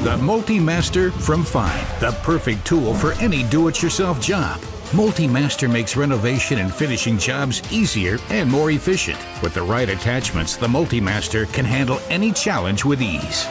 The Multimaster from FEIN, the perfect tool for any do-it-yourself job. Multimaster makes renovation and finishing jobs easier and more efficient. With the right attachments, the Multimaster can handle any challenge with ease.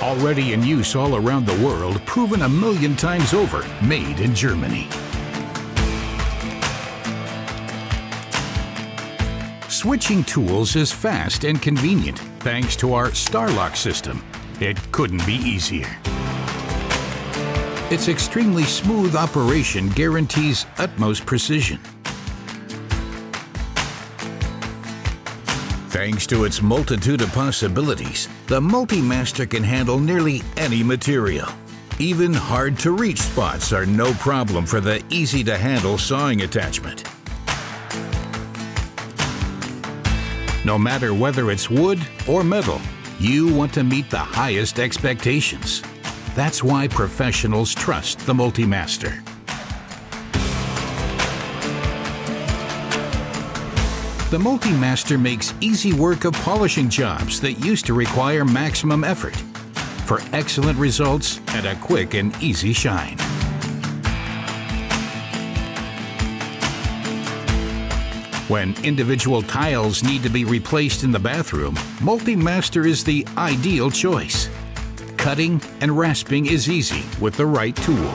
Already in use all around the world, proven 1,000,000 times over, made in Germany. Switching tools is fast and convenient thanks to our StarLock system. It couldn't be easier. Its extremely smooth operation guarantees utmost precision. Thanks to its multitude of possibilities, the Multimaster can handle nearly any material. Even hard-to-reach spots are no problem for the easy-to-handle sawing attachment. No matter whether it's wood or metal, you want to meet the highest expectations. That's why professionals trust the Multimaster. The Multimaster makes easy work of polishing jobs that used to require maximum effort for excellent results and a quick and easy shine. When individual tiles need to be replaced in the bathroom, Multimaster is the ideal choice. Cutting and rasping is easy with the right tool.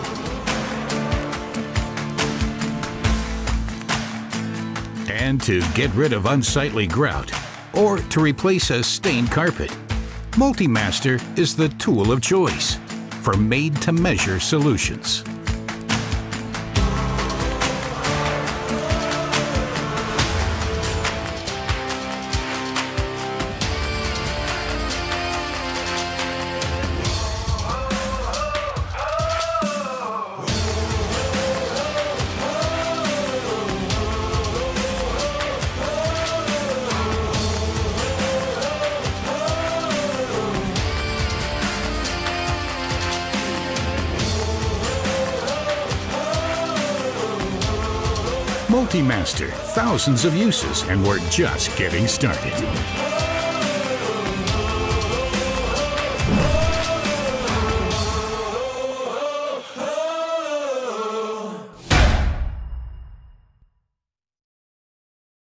And to get rid of unsightly grout or to replace a stained carpet, Multimaster is the tool of choice for made-to-measure solutions. Multimaster, thousands of uses, and we're just getting started.